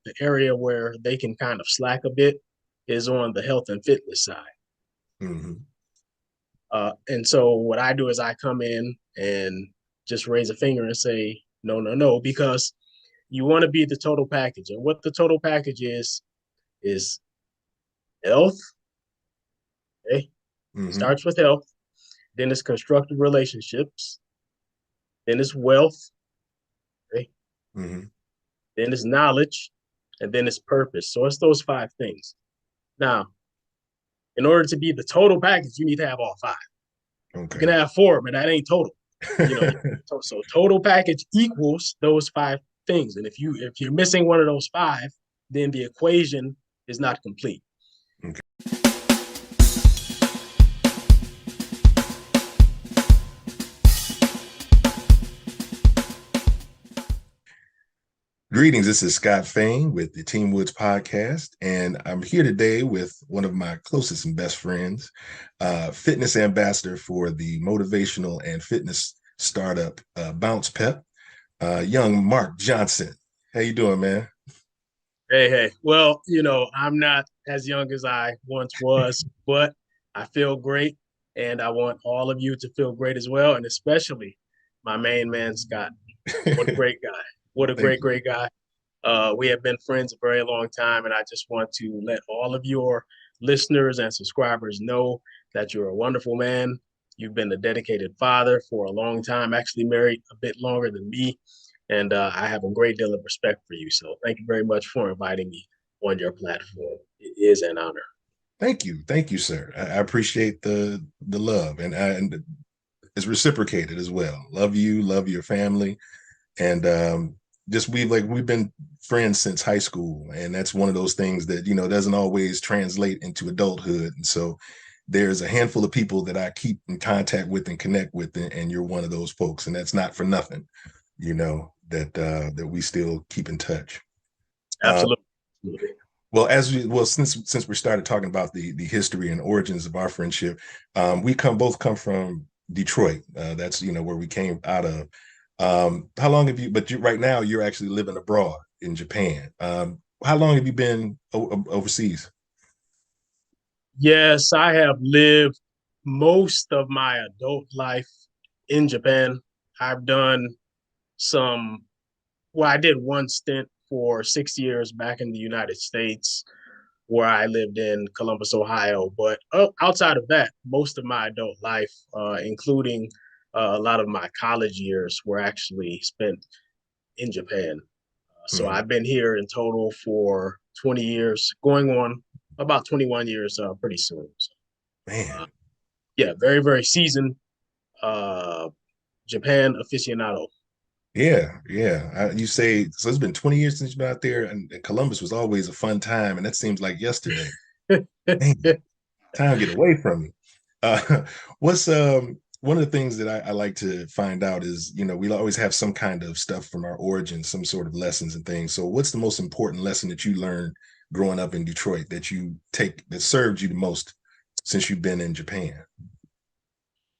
the area where they can kind of slack a bit is on the health and fitness side. Hmm. And so what I do is I come in and just raise a finger and say, no, no, no, because you want to be the total package. And what the total package is health. Okay. Hmm. Starts with health. Then it's constructive relationships. Then it's wealth. Okay. Hmm. Then it's knowledge. And then it's purpose. So it's those five things. Now, in order to be the total package, you need to have all five. You can Okay. have four, but that ain't total. You know, so total package equals those five things. And if you're missing one of those five, then the equation is not complete. Okay. Greetings. This is Scott Fain with the Team Woods podcast, and I'm here today with one of my closest and best friends, fitness ambassador for the motivational and fitness startup Bounce Pep, young Mark Johnson. How you doing, man? Hey, hey. Well, I'm not as young as I once was, but I feel great. And I want all of you to feel great as well. And especially my main man, Scott. What a great guy. What a Thank great, you. great guy. We have been friends a very long time. And I just want to let all of your listeners and subscribers know that you're a wonderful man. You've been a dedicated father for a long time, actually married a bit longer than me. And I have a great deal of respect for you. So thank you very much for inviting me on your platform. It is an honor. Thank you, sir. I appreciate the love, and it's reciprocated as well. Love you, love your family, and just we've been friends since high school, and that's one of those things that doesn't always translate into adulthood. And so there's a handful of people that I keep in contact with and connect with, and you're one of those folks, and that's not for nothing. That we still keep in touch. Uh, Absolutely. Absolutely. since we started talking about the history and origins of our friendship, we both come from Detroit. That's where we came out of. How long have you? But right now you're actually living abroad in Japan. How long have you been overseas? Yes, I have lived most of my adult life in Japan. I've done some, well, I did one stint for 6 years back in the United States where I lived in Columbus, Ohio. But outside of that, most of my adult life, including a lot of my college years, were actually spent in Japan. So Mhm. I've been here in total for 20 years, going on about 21 years pretty soon. So, uh, Man, yeah, very, very seasoned uh, Japan aficionado. yeah, yeah. You say so. It's been 20 years since you've been out there, and Columbus was always a fun time, and that seems like yesterday. Man, time get away from me. Uh, what's one of the things that I like to find out is, we always have some kind of stuff from our origins, some sort of lessons and things. So what's the most important lesson that you learned growing up in Detroit that you take that served you the most since you've been in Japan?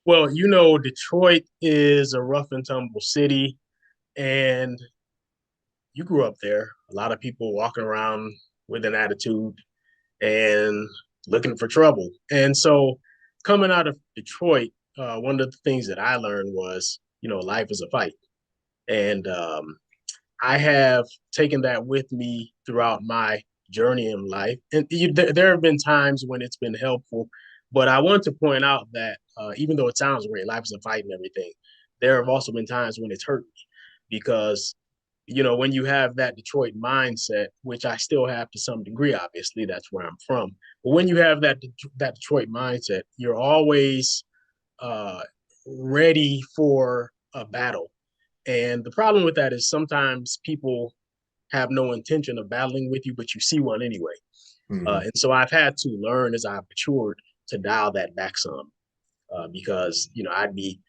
Well, Detroit is a rough and tumble city, and you grew up there. A lot of people walking around with an attitude and looking for trouble. And so, coming out of Detroit, one of the things that I learned was, life is a fight. And I have taken that with me throughout my journey in life. And there have been times when it's been helpful, but I want to point out that even though it sounds great, life is a fight and everything, there have also been times when it's hurt me because, when you have that Detroit mindset, which I still have to some degree, obviously, that's where I'm from. But when you have that Detroit mindset, you're always uh, ready for a battle. And the problem with that is sometimes people have no intention of battling with you, but you see one anyway. Mm-hmm. And so I've had to learn as I've matured to dial that back some because, I'd be,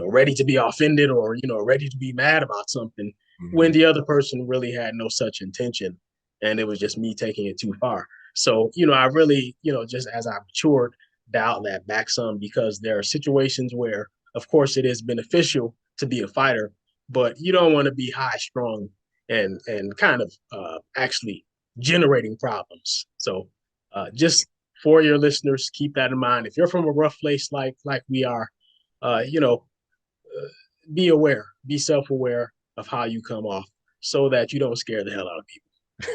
ready to be offended or, ready to be mad about something when Mm-hmm. the other person really had no such intention. And it was just me taking it too far. So, I really, just as I matured, dialed that back some because there are situations where, of course, it is beneficial to be a fighter, but you don't want to be high strung and kind of actually generating problems. So just for your listeners, keep that in mind. If you're from a rough place like we are, you know, uh, be aware, be self-aware of how you come off, so that you don't scare the hell out of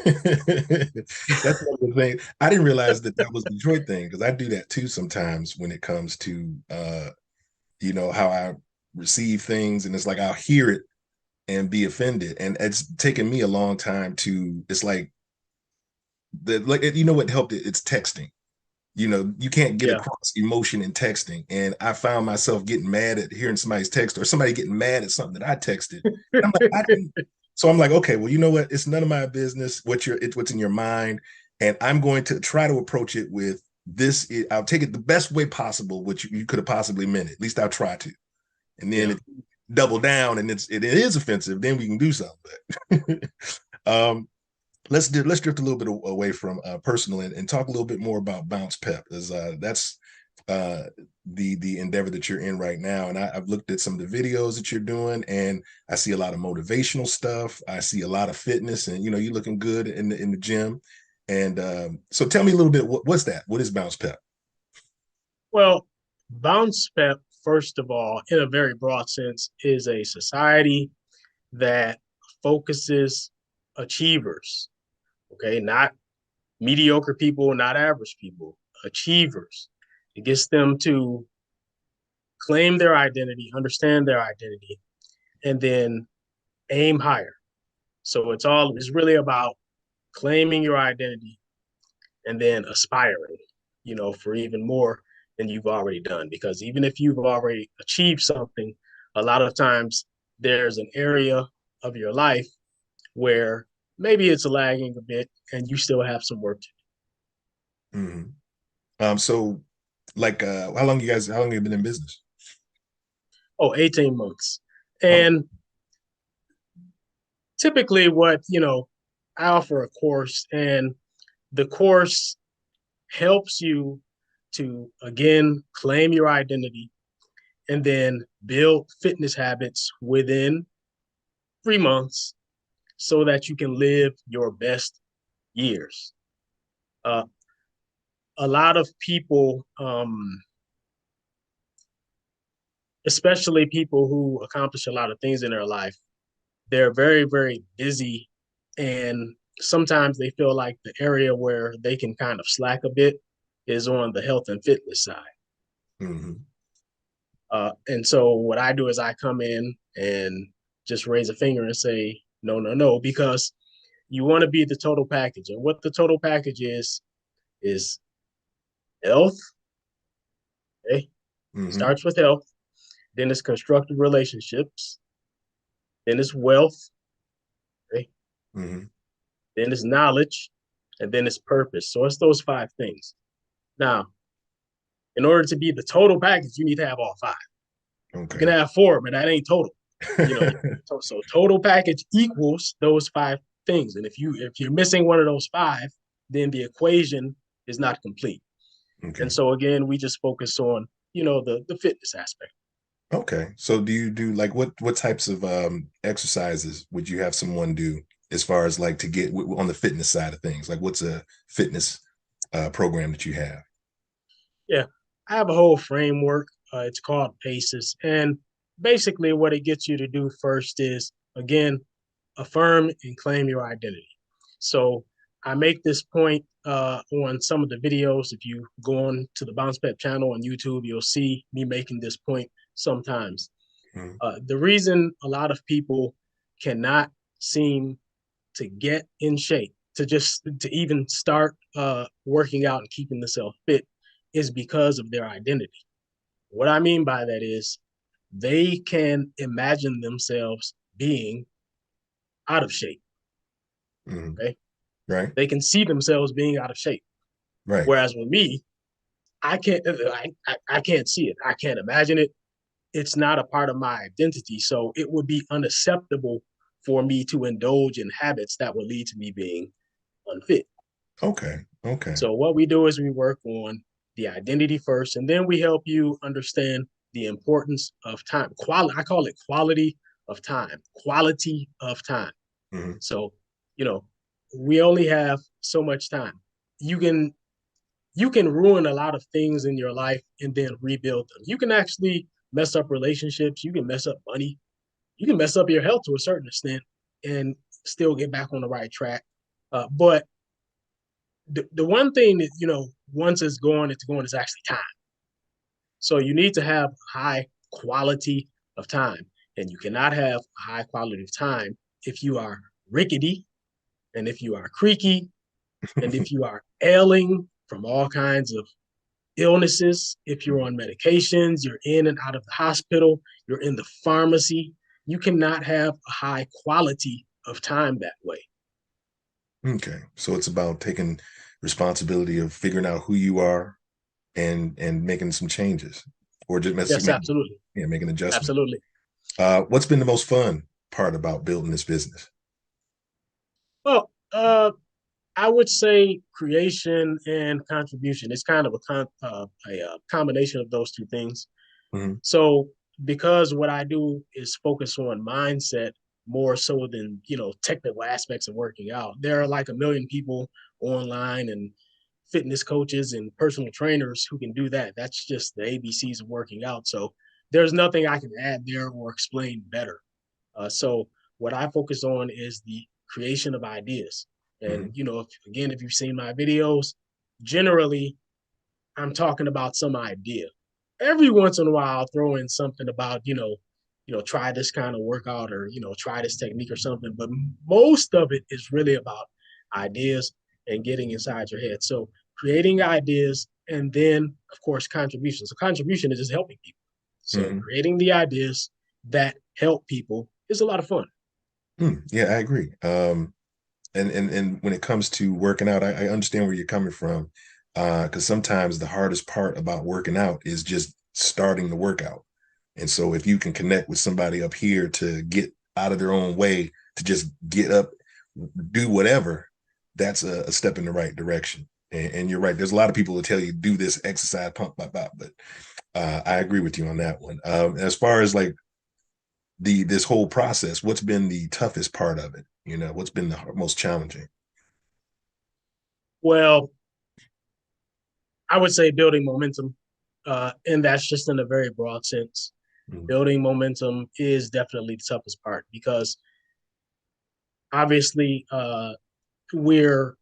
That's one of the things. I didn't realize that that was the Detroit thing because I do that too sometimes when it comes to how I receive things, and it's like I'll hear it and be offended, and it's taken me a long time to. It's like what helped it. It's texting. You can't get people. across emotion in texting, and I found myself getting mad at hearing somebody's text or somebody getting mad at something that I texted. I'm like, I didn't. So I'm like, okay, well, you know what? It's none of my business what's in your mind, and I'm going to try to approach it with this. I'll take it the best way possible, which you could have possibly meant it. At least I'll try to. And then Yeah. if you double down and it is offensive, then we can do something. um, let's drift a little bit away from personal and talk a little bit more about Bounce Pep, as that's uh, the endeavor that you're in right now. And I've looked at some of the videos that you're doing, and I see a lot of motivational stuff. I see a lot of fitness, and you're looking good in the gym. And so, tell me a little bit. What's that? What is Bounce Pep? Well, Bounce Pep, first of all, in a very broad sense, is a society that focuses achievers, okay, not mediocre people, not average people, achievers. It gets them to claim their identity, understand their identity, and then aim higher. So it's really about claiming your identity and then aspiring, for even more than you've already done. Because even if you've already achieved something, a lot of times there's an area of your life where maybe it's lagging a bit and you still have some work to do. So, like, how long have you been in business? do. Oh, 18 months. Oh. And typically I offer a course, and the course helps you to, again, claim your identity and then build fitness habits within 3 months so that you can live your best years. Uh, a lot of people, especially people who accomplish a lot of things in their life, they're very, very busy. And sometimes they feel like the area where they can kind of slack a bit is on the health and fitness side. Hmm. And so what I do is I come in and just raise a finger and say, no, no, no, because you want to be the total package. And what the total package is health. Okay. Hmm. Starts with health. Then it's constructive relationships. Then it's wealth. Okay. Hmm. Then it's knowledge. And then it's purpose. So it's those five things. Now, in order to be the total package, you need to have all five. You can Okay. have four, but that ain't total. You know, so total package equals those five things. And if you're missing one of those five, then the equation is not complete. Okay. And so again, we just focus on the fitness aspect. Okay. So do you do like what types of exercises would you have someone do as far as like to get on the fitness side of things? Like what's a fitness program that you have? Yeah, I have a whole framework. It's called PACES, and basically, what it gets you to do first is, again, affirm and claim your identity. So I make this point on some of the videos. If you go on to the Bounce Pep channel on YouTube, you'll see me making this point sometimes. Mhm. The reason a lot of people cannot seem to get in shape, to even start working out and keeping themselves fit, is because of their identity. What I mean by that is they can imagine themselves being out of shape. Mhm. Okay. Right. They can see themselves being out of shape. Right. Whereas with me, I can't see it. I can't imagine it. It's not a part of my identity. So it would be unacceptable for me to indulge in habits that would lead to me being unfit. Okay. Okay. So what we do is we work on the identity first, and then we help you understand the importance of time. I call it quality of time. Quality of time. Mhm. So, you know, we only have so much time. You can you can ruin a lot of things in your life and then rebuild them. You can actually mess up relationships. You can mess up money. You can mess up your health to a certain extent and still get back on the right track. But the one thing that, once it's going is actually time. So you need to have high quality of time. And you cannot have high quality of time if you are rickety and if you are creaky and if you are ailing from all kinds of illnesses, if you're on medications, you're in and out of the hospital, you're in the pharmacy, you cannot have a high quality of time that way. Okay. So it's about taking responsibility of figuring out who you are and making some changes or just Yes, making, absolutely. yeah, making adjustment. Absolutely. What's been the most fun part about building this business? Well, I would say creation and contribution. It's kind of a combination of those two things. Mhm. So because what I do is focus on mindset more so than technical aspects of working out. There are like a million people online and fitness coaches and personal trainers who can do that. That's just the ABCs of working out. So there's nothing I can add there or explain better. So what I focus on is the creation of ideas. And Mhm. if you've seen my videos, generally I'm talking about some idea. Every once in a while, I'll throw in something about, try this kind of workout or, try this technique or something. But most of it is really about ideas and getting inside your head. So creating ideas and then, of course, contributions. So contribution is just helping people. So Mhm. creating the ideas that help people is a lot of fun. Yeah, I agree. And when it comes to working out, I understand where you're coming from. Because sometimes the hardest part about working out is just starting the workout. And so if you can connect with somebody up here to get out of their own way, to just get up, do whatever, that's a step in the right direction. And you're right. There's a lot of people who tell you do this exercise, pump, pop, pop, but I agree with you on that one. As far as like this whole process, what's been the toughest part of it? What's been the most challenging? Well, I would say building momentum, and that's just in a very broad sense. Mm-hmm. Building momentum is definitely the toughest part because obviously we're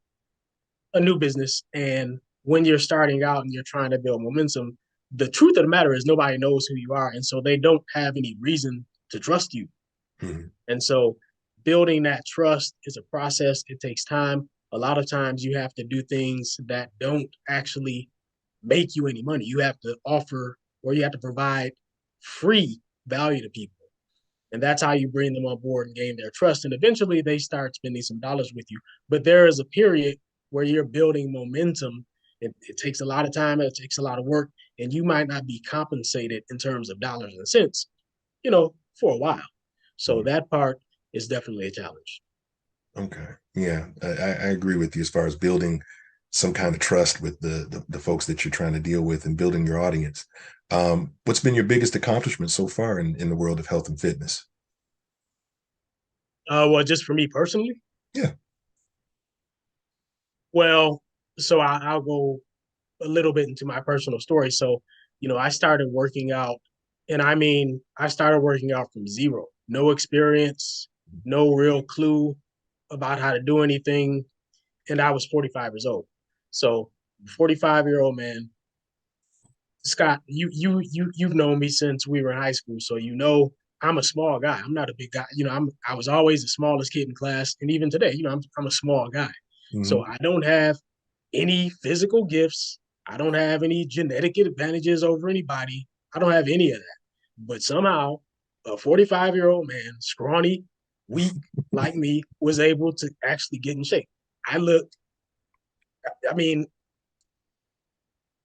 a new business, and when you're starting out and you're trying to build momentum, the truth of the matter is nobody knows who you are, and so they don't have any reason to trust you. Mm-hmm. And so building that trust is a process. It takes time. A lot of times you have to do things that don't actually make you any money. You have to offer or you have to provide free value to people. And that's how you bring them on board and gain their trust. And eventually they start spending some dollars with you. But there is a period where you're building momentum. It takes a lot of time, it takes a lot of work, and you might not be compensated in terms of dollars and cents, for a while. So Mm-hmm. that part is definitely a challenge. Okay. Yeah, I agree with you as far as building some kind of trust with the folks that you're trying to deal with and building your audience. What's been your biggest accomplishment so far in the world of health and fitness? Well, just for me personally, Yeah. well, so I'll go a little bit into my personal story. So, I started working out, and I mean, I started working out from zero, no experience, no real clue about how to do anything. And I was 45 years old. So, 45-year-old man, Scott, you've known me since we were in high school, so I'm a small guy. I'm not a big guy. I was always the smallest kid in class, and even today, I'm a small guy. So Mm-hmm. I don't have any physical gifts. I don't have any genetic advantages over anybody. I don't have any of that. But somehow, a 45-year-old man, scrawny, weak like me, was able to actually get in shape. I looked, I mean,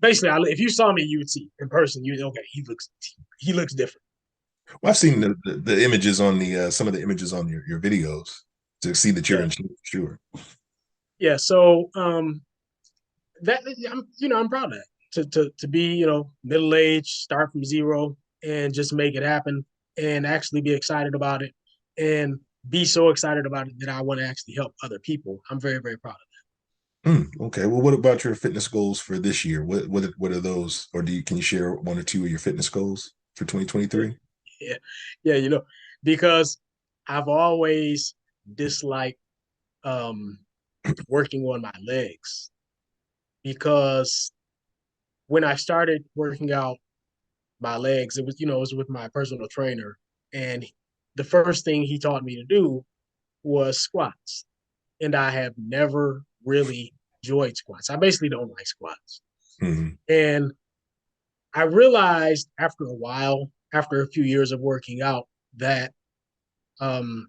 basically, if you saw me, you would see in person. You okay? He looks different. Well, I've seen the images on the some of the images on your videos to see that you're Yeah, in shape, sure. yeah. So that I'm proud of that. To be middle aged, start from zero, and just make it happen, and actually be excited about it. And be so excited about it that I want to actually help other people. I'm very, very proud of Okay. Well, what about your fitness goals for this year? What are those? Or can you share one or two of your fitness goals for it. 2023? Yeah, yeah, because I've always disliked um, working on my legs because when I started working out my legs, it was with my personal trainer, and the first thing he taught me to do was squats, and I have never really enjoyed squats. I basically don't like squats, Mm-hmm. and I realized after a while, after a few years of working out, that um,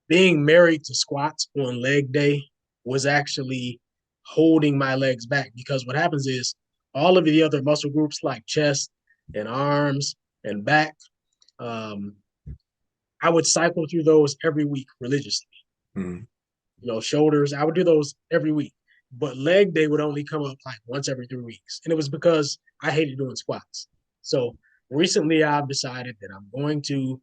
being married to squats on leg day was actually holding my legs back because what happens is all of the other muscle groups like chest and arms and back, um, I would cycle through those every week religiously. Mm-hmm. Shoulders, I would do those every week. But leg day would only come up like once every 3 weeks. And it was because I hated doing squats. So recently I've decided that I'm going to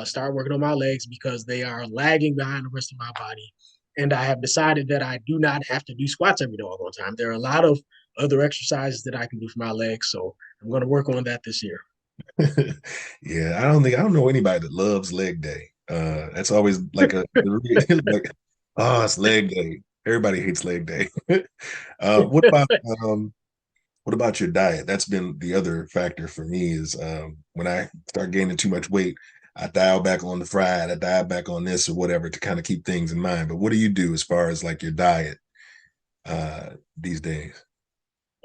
start working on my legs because they are lagging behind the rest of my body. And I have decided that I do not have to do squats every doggone time. There are a lot of other exercises that I can do for my legs. So I'm going to work on that this year. Yeah, I don't know anybody that loves leg day. That's always like like, oh, it's leg day. Everybody hates leg day. uh, what about um, what about your diet? That's been the other factor for me is when I start gaining too much weight, I dial back on the fried, I dial back on this or whatever to kind of keep things in mind. But what do you do as far as like your diet these days?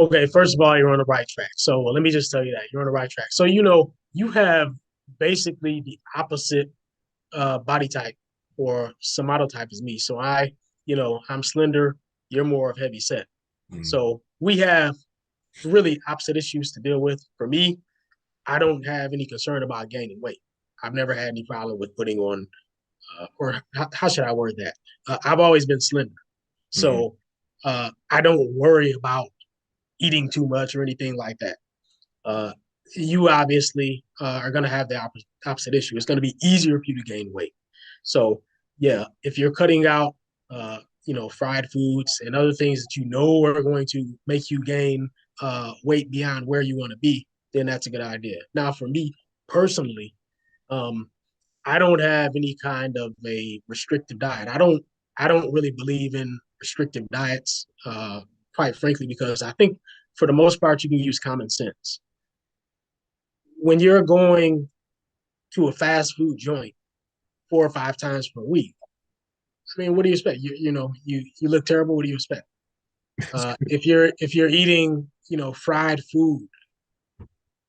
Okay, first of all, you're on the right track. So let me just tell you that you're on the right track. So you have basically the opposite body type or somatotype as me. So I'm slender. You're more of heavy set. Mm, So we have really opposite issues to deal with. For me, I don't have any concern about gaining weight. I've never had any problem with putting on, or how should I word that? I've always been slender. mm, So I don't worry about eating too much or anything like that. Uh, you obviously are going to have the opposite issue. It's going to be easier for you to gain weight. So, yeah, if you're cutting out, fried foods and other things that you know are going to make you gain weight beyond where you want to be, then that's a good idea. Now, for me personally, um, I don't have any kind of a restrictive diet. I don't really believe in restrictive diets, quite frankly, because I think for the most part you can use common sense. When you're going to a fast food joint 4 or 5 times per week, I mean, what do you expect? You look terrible. What do you expect? If you're eating fried food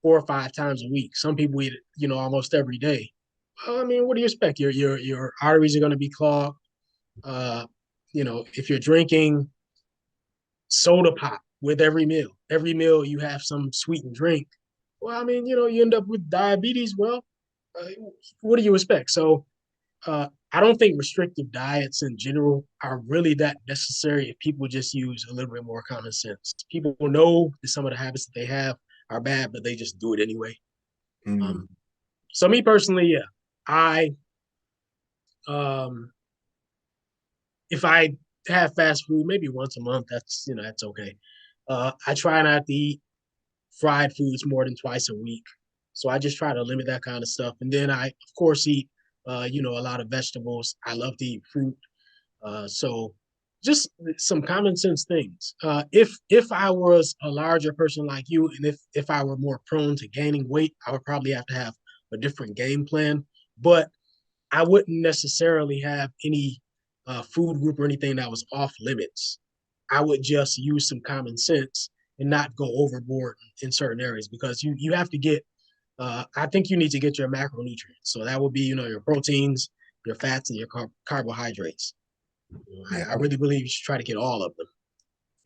4 or 5 times a week, some people eat it almost every day. Well, I mean, what do you expect? Your arteries are going to be clogged. Uh, if you're drinking soda pop with every meal you have some sweetened drink. Well, I mean, you end up with diabetes. Well, uh, what do you expect? So, I don't think restrictive diets in general are really that necessary if people just use a little bit more common sense. People know that some of the habits that they have are bad, but they just do it anyway. mm. Um, so, me personally, yeah, I um, if I have fast food maybe once a month, that's okay. I try not to eat fried foods more than twice a week. So I just try to limit that kind of stuff. And then I, of course, eat, a lot of vegetables. I love to eat fruit. So just some common sense things. If I was a larger person like you, and if I were more prone to gaining weight, I would probably have to have a different game plan. But I wouldn't necessarily have any food group or anything that was off limits. I would just use some common sense and not go overboard in certain areas because you have to get. I think you need to get your macronutrients. So that would be your proteins, your fats, and your carbohydrates. Yeah, I really believe you should try to get all of them.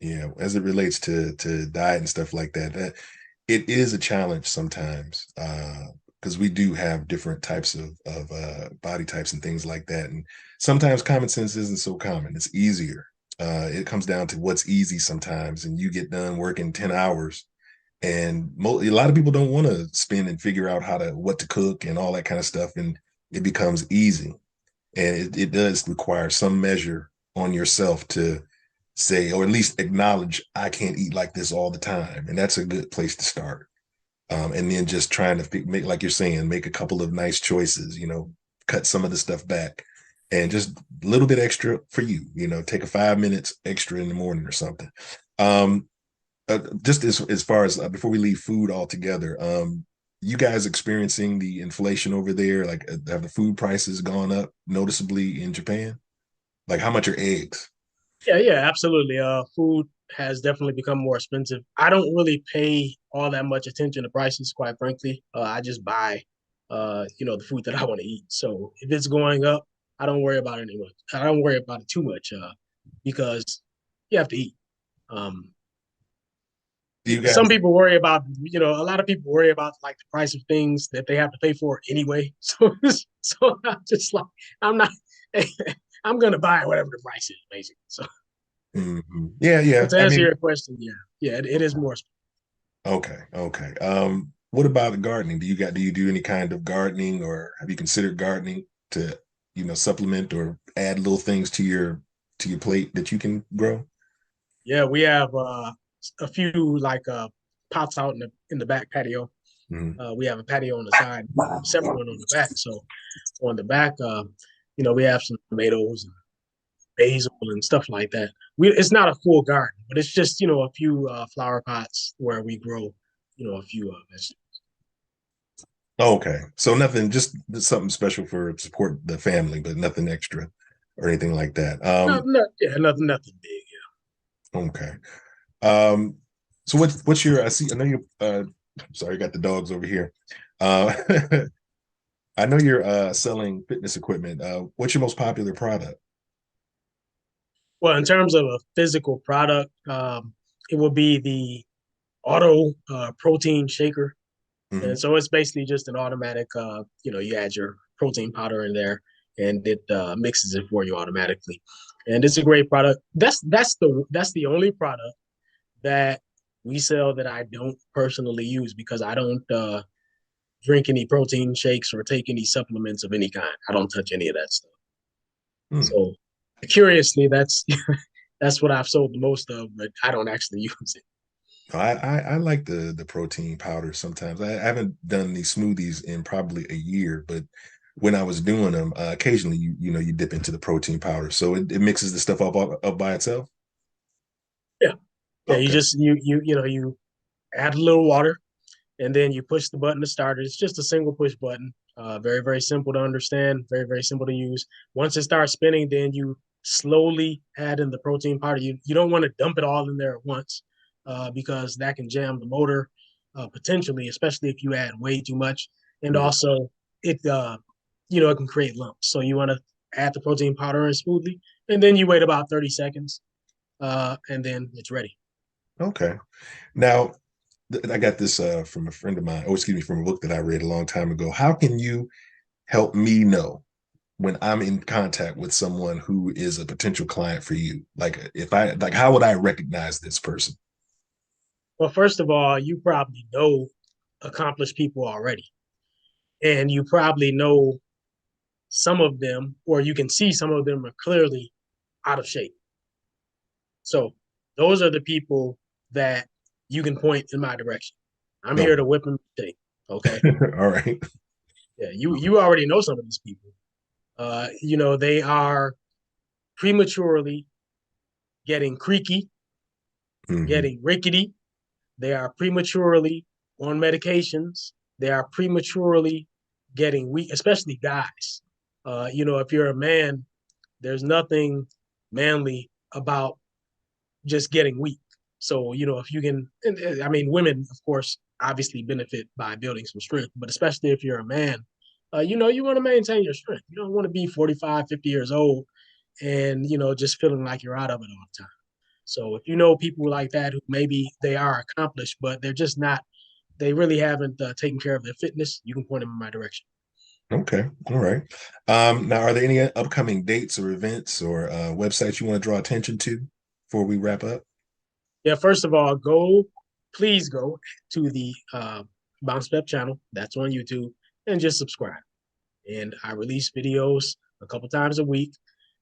yeah. As it relates to diet and stuff like that, that it is a challenge sometimes because we do have different types of body types and things like that, and sometimes common sense isn't so common. It's easier. It comes down to what's easy sometimes, and you get done working 10 hours, and a lot of people don't want to spin and figure out what to cook and all that kind of stuff, and it becomes easy. And it does require some measure on yourself to say, or at least acknowledge, I can't eat like this all the time. And that's a good place to start. And then just trying to make, like you're saying, make a couple of nice choices, cut some of the stuff back and just a little bit extra for you, take a 5 minutes extra in the morning or something. Um, just as far as before we leave food altogether, you guys experiencing the inflation over there? Like, have the food prices gone up noticeably in Japan? Like, how much are eggs? Yeah, yeah, absolutely. Food has definitely become more expensive. I don't really pay all that much attention to prices, quite frankly. I just buy, the food that I want to eat. So if it's going up, I don't worry about it anymore. I don't worry about it too much, because you have to eat. Um, Do you some guys people worry about, a lot of people worry about like the price of things that they have to pay for anyway. So I'm just like, I'm not, I'm gonna buy whatever the price is, basically. So. Mhm. Yeah, yeah. But to I answer mean, your question, yeah, yeah, it is more. okay, okay. What about gardening? Do you do any kind of gardening, or have you considered gardening to, supplement or add little things to your plate that you can grow? Yeah, we have a few like pots out in the back patio. Mhm. We have a patio on the side, a separate one on the back. So on the back, we have some tomatoes and basil and stuff like that. It's not a full garden, but it's just a few flower pots where we grow a few vegetables. Okay, so nothing, just something special for support the family, but nothing extra or anything like that. Yeah, nothing big. Okay. Um, so what's your? I see. I know you. Sorry, I got the dogs over here. Uh, I know you're selling fitness equipment. What's your most popular product? Well, in terms of a physical product, it will be the auto protein shaker. Hmm. And so it's basically just an automatic, you add your protein powder in there and it mixes it for you automatically. And it's a great product. That's the only product that we sell that I don't personally use because I don't drink any protein shakes or take any supplements of any kind. I don't touch any of that stuff. Hmm. So curiously, that's that's what I've sold the most of, but I don't actually use it. I like the protein powder sometimes. I haven't done these smoothies in probably a year, but when I was doing them, occasionally you dip into the protein powder, so it mixes the stuff up by itself. Yeah, yeah. You Okay. just you add a little water and then you push the button to start it. It's just a single push button. Very, very simple to understand, very, very simple to use. Once it starts spinning, then you slowly add in the protein powder. You don't want to dump it all in there at once because that can jam the motor potentially, especially if you add way too much. And Mhm. also, it can create lumps. So you want to add the protein powder in smoothly, and then you wait about 30 seconds, and then it's ready. Okay. Now, I got this from a friend of mine. Oh, excuse me, from a book that I read a long time ago. How can you help me know when I'm in contact with someone who is a potential client for you? Like, if I like, how would I recognize this person? Well, first of all, you probably know accomplished people already. And you probably know some of them, or you can see some of them are clearly out of shape. So those are the people that you can point in my direction. I'm No. here to whip them in shape. Okay. All right. Yeah, you already know some of these people. They are prematurely getting creaky, Hmm. getting rickety. They are prematurely on medications. They are prematurely getting weak, especially guys. If you're a man, there's nothing manly about just getting weak. So, if you can, I mean, women, of course, obviously benefit by building some strength, but especially if you're a man, you want to maintain your strength. You don't want to be 45, 50 years old and, just feeling like you're out of it all the time. So if you know people like that who maybe they are accomplished, but they're just not, they really haven't taken care of their fitness, you can point them in my direction. Okay. All right. Now, are there any upcoming dates or events or websites you want to draw attention to before we wrap up? Yeah, first of all, please go to the Bounce Pep channel. That's on YouTube and just subscribe. and I release videos a couple times a week.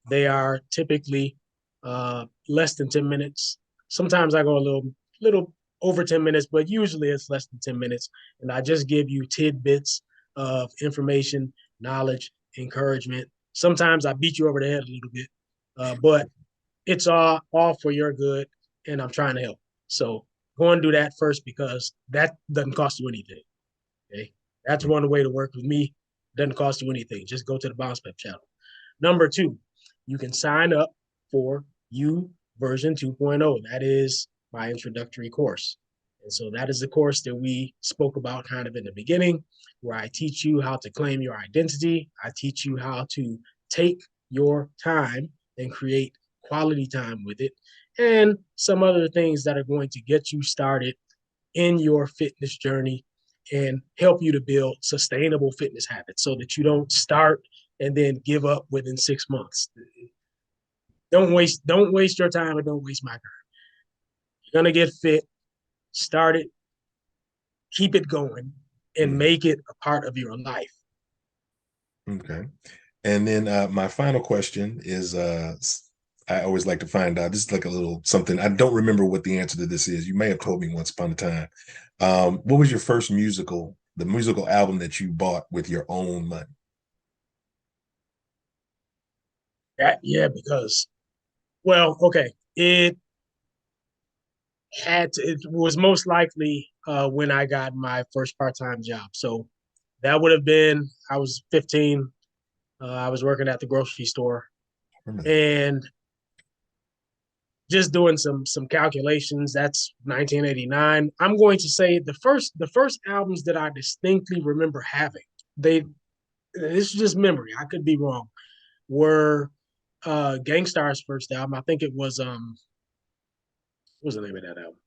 They are typically less than 10 minutes. Sometimes I go a little over 10 minutes, but usually it's less than 10 minutes. And I just give you tidbits of information, knowledge, encouragement. Sometimes I beat you over the head a little bit, but it's all for your good, and I'm trying to help. So go and do that first because that doesn't cost you anything. Okay, that's one way to work with me. Doesn't cost you anything. Just go to the Bounce Pep channel. Number two, you can sign up for U version 2.0. That is my introductory course. And so that is the course that we spoke about kind of in the beginning, where I teach you how to claim your identity. I teach you how to take your time and create quality time with it, and some other things that are going to get you started in your fitness journey and help you to build sustainable fitness habits so that you don't start and then give up within 6 months. Don't waste your time and don't waste my time. You're gonna get fit, start it, keep it going, and Mhm. make it a part of your life. Okay. And then my final question is I always like to find out. This is like a little something. I don't remember what the answer to this is. You may have told me once upon a time. What was your first the musical album that you bought with your own money? Yeah, because well, okay, it was most likely when I got my first part-time job. So that would have been I was 15. I was working at the grocery store Remember that. and just doing some calculations. That's 1989. I'm going to say the first albums that I distinctly remember having. They this is just memory. I could be wrong. Were Gangstar's first album. I think it was what was the name of that album?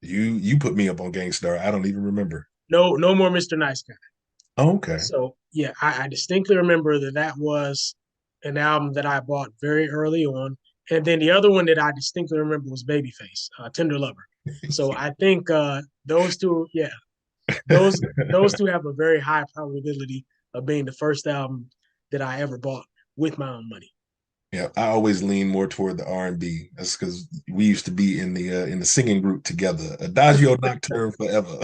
You put me up on Gangstar. I don't even remember. No more Mr. Nice Guy. Oh, okay. So yeah, I distinctly remember that was an album that I bought very early on, and then the other one that I distinctly remember was Babyface, Tender Lover. So I think those two, yeah, those two have a very high probability of being the first album that I ever bought with my own money. Yeah, I always lean more toward the R&B. That's because we used to be in the singing group together. Adagio Nocturne forever.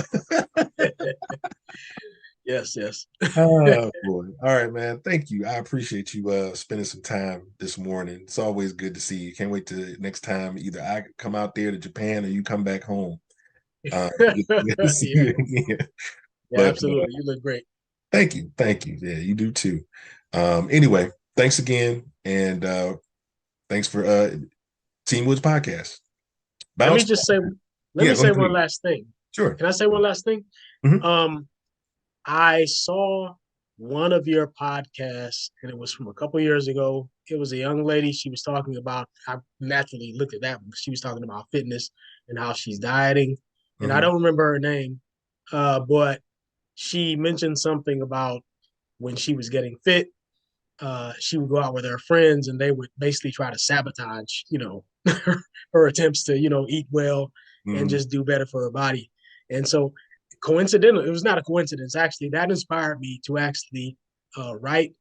Yes, yes. Oh boy. All right, man. Thank you. I appreciate you spending some time this morning. It's always good to see you. Can't wait to next time either I come out there to Japan or you come back home. Good to see Yeah, you again. yeah, But absolutely. You look great. thank you. Thank you. Yeah, you do too. Anyway, thanks again. And thanks for Team Woods Podcast. Let me Bounce. just say, let Yeah, me go say ahead, one please. last thing. Sure. Can I say one last thing? Mhm. Um, I saw one of your podcasts, and it was from a couple years ago. It was a young lady. She was talking about. I naturally looked at that because she was talking about fitness and how she's dieting, and I Mhm. don't remember her name, but she mentioned something about when she was getting fit. She would go out with her friends, and they would basically try to sabotage, her attempts to, eat well and Mhm. just do better for her body. And so, coincidental, it was not a coincidence. Actually, that inspired me to actually write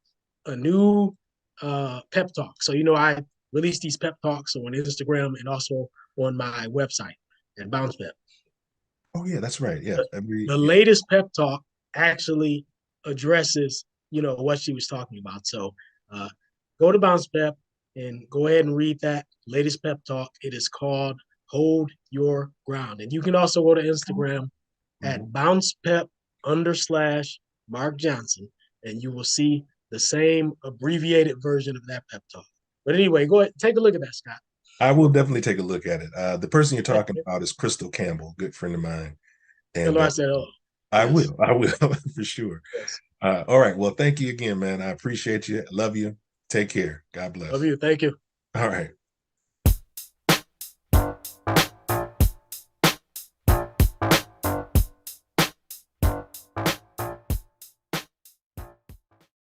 a new pep talk. So, I release these pep talks on Instagram and also on my website at Bounce Pep. Oh yeah, that's right. Yeah. The, the latest pep talk actually addresses, what she was talking about. So uh, go to Bounce Pep and go ahead and read that latest pep talk. It is called Hold Your Ground. And you can also go to Instagram Mhm. at Bounce Pep / Mark Johnson, and you will see the same abbreviated version of that pep talk. But anyway, go ahead, take a look at that, Scott. I will definitely take a look at it. The person you're talking about is Crystal Campbell, good friend of mine. Hello, And I said, oh, yes, I will for sure. yes. All right. Well, thank you again, man. I appreciate you. Love you. Take care. God Love bless. you. Thank you. All right.